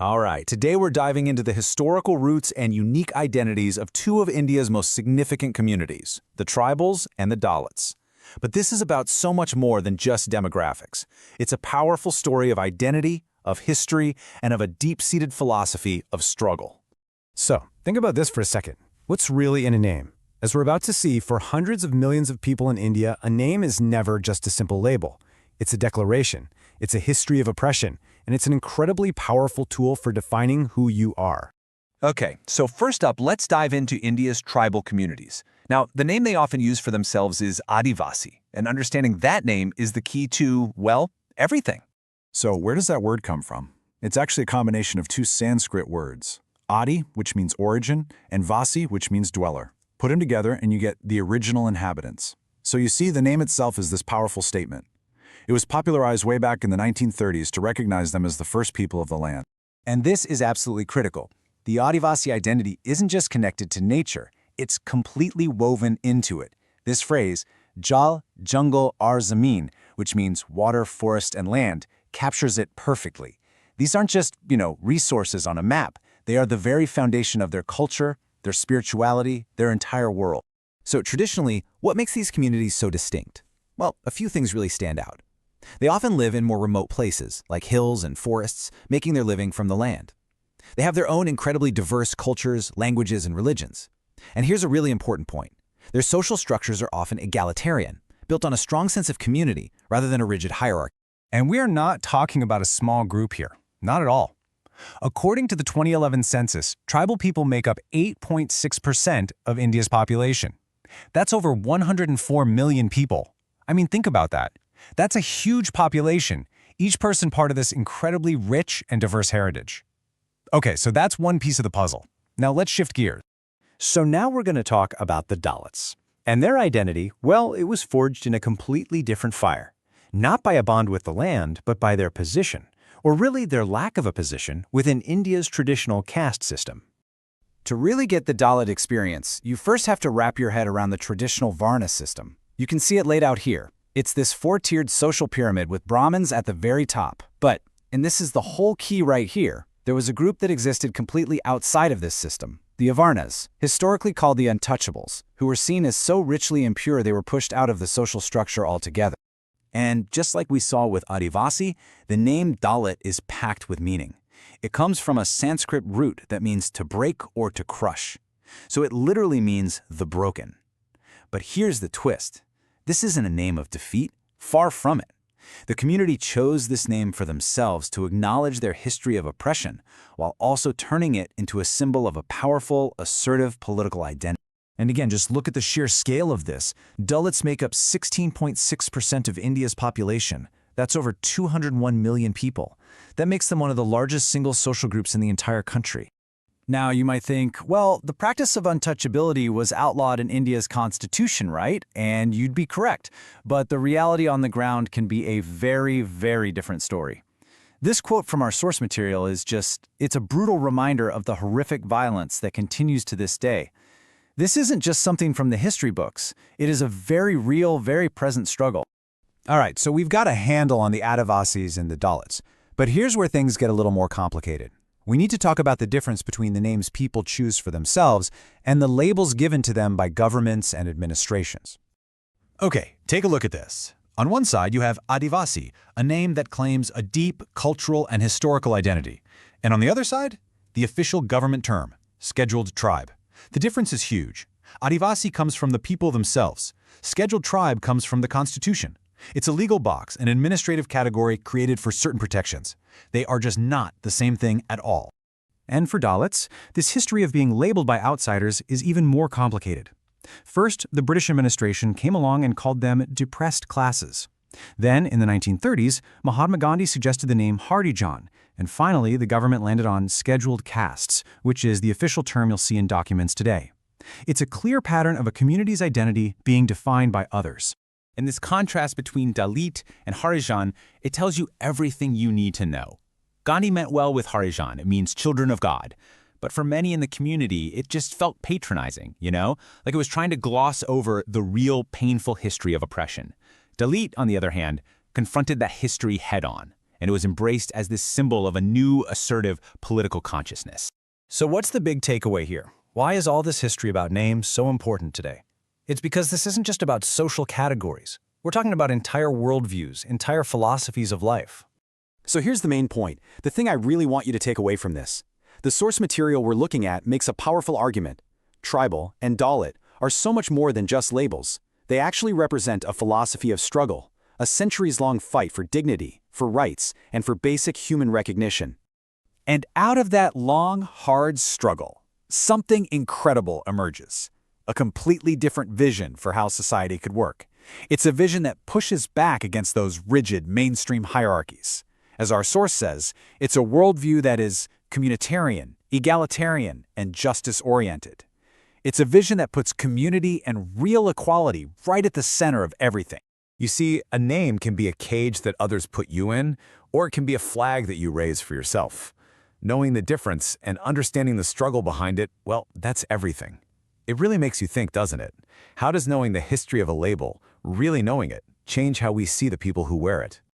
All right, today we're diving into the historical roots and unique identities of two of India's most significant communities, the Tribals and the Dalits. But this is about so much more than just demographics. It's a powerful story of identity, of history, and of a deep-seated philosophy of struggle. So, think about this for a second. What's really in a name? As we're about to see, for hundreds of millions of people in India, a name is never just a simple label. It's a declaration, it's a history of oppression, and it's an incredibly powerful tool for defining who you are. Okay, so first up, let's dive into India's tribal communities. Now, the name they often use for themselves is Adivasi, and understanding that name is the key to, well, everything. So where does that word come from? It's actually a combination of two Sanskrit words, Adi, which means origin, and Vasi, which means dweller. Put them together and you get the original inhabitants. So you see, the name itself is this powerful statement. It was popularized way back in the 1930s to recognize them as the first people of the land. And this is absolutely critical. The Adivasi identity isn't just connected to nature, it's completely woven into it. This phrase, Jal, Jungle, Aur Zameen, which means water, forest, and land, captures it perfectly. These aren't just, resources on a map. They are the very foundation of their culture, their spirituality, their entire world. So traditionally, what makes these communities so distinct? Well, a few things really stand out. They often live in more remote places, like hills and forests, making their living from the land. They have their own incredibly diverse cultures, languages, and religions. And here's a really important point. Their social structures are often egalitarian, built on a strong sense of community rather than a rigid hierarchy. And we're not talking about a small group here. Not at all. According to the 2011 census, tribal people make up 8.6% of India's population. That's over 104 million people. I mean, think about that. That's a huge population, each person part of this incredibly rich and diverse heritage. Okay, so that's one piece of the puzzle. Now let's shift gears. So now we're going to talk about the Dalits. And their identity, well, it was forged in a completely different fire. Not by a bond with the land, but by their position, or really their lack of a position, within India's traditional caste system. To really get the Dalit experience, you first have to wrap your head around the traditional Varna system. You can see it laid out here. It's this four-tiered social pyramid with Brahmins at the very top. But, and this is the whole key right here, there was a group that existed completely outside of this system, the Avarnas, historically called the untouchables, who were seen as so richly impure they were pushed out of the social structure altogether. And just like we saw with Adivasi, the name Dalit is packed with meaning. It comes from a Sanskrit root that means to break or to crush. So it literally means the broken. But here's the twist. This isn't a name of defeat, far from it. The community chose this name for themselves to acknowledge their history of oppression, while also turning it into a symbol of a powerful, assertive political identity. And again, just look at the sheer scale of this. Dalits make up 16.6% of India's population. That's over 201 million people. That makes them one of the largest single social groups in the entire country. Now, you might think, well, the practice of untouchability was outlawed in India's constitution, right? And you'd be correct. But the reality on the ground can be a very, very different story. This quote from our source material is it's a brutal reminder of the horrific violence that continues to this day. This isn't just something from the history books. It is a very real, very present struggle. All right, so we've got a handle on the Adivasis and the Dalits. But here's where things get a little more complicated. We need to talk about the difference between the names people choose for themselves and the labels given to them by governments and administrations. Okay, take a look at this. On one side, you have Adivasi, a name that claims a deep cultural and historical identity. And on the other side, the official government term, scheduled tribe. The difference is huge. Adivasi comes from the people themselves. Scheduled tribe comes from the Constitution. It's a legal box, an administrative category created for certain protections. They are just not the same thing at all. And for Dalits, this history of being labeled by outsiders is even more complicated. First, the British administration came along and called them depressed classes. Then, in the 1930s, Mahatma Gandhi suggested the name Harijan, and finally the government landed on scheduled castes, which is the official term you'll see in documents today. It's a clear pattern of a community's identity being defined by others. And this contrast between Dalit and Harijan, it tells you everything you need to know. Gandhi meant well with Harijan, it means children of God. But for many in the community, it just felt patronizing, Like it was trying to gloss over the real painful history of oppression. Dalit, on the other hand, confronted that history head-on. and it was embraced as this symbol of a new, assertive political consciousness. So what's the big takeaway here? Why is all this history about names so important today? It's because this isn't just about social categories. We're talking about entire worldviews, entire philosophies of life. So here's the main point, the thing I really want you to take away from this. The source material we're looking at makes a powerful argument. Tribal and Dalit are so much more than just labels. They actually represent a philosophy of struggle, a centuries-long fight for dignity, for rights, and for basic human recognition. And out of that long, hard struggle, something incredible emerges. A completely different vision for how society could work. It's a vision that pushes back against those rigid, mainstream hierarchies. As our source says, it's a worldview that is communitarian, egalitarian, and justice-oriented. It's a vision that puts community and real equality right at the center of everything. You see, a name can be a cage that others put you in, or it can be a flag that you raise for yourself. Knowing the difference and understanding the struggle behind it, well, that's everything. It really makes you think, doesn't it? How does knowing the history of a label, really knowing it, change how we see the people who wear it?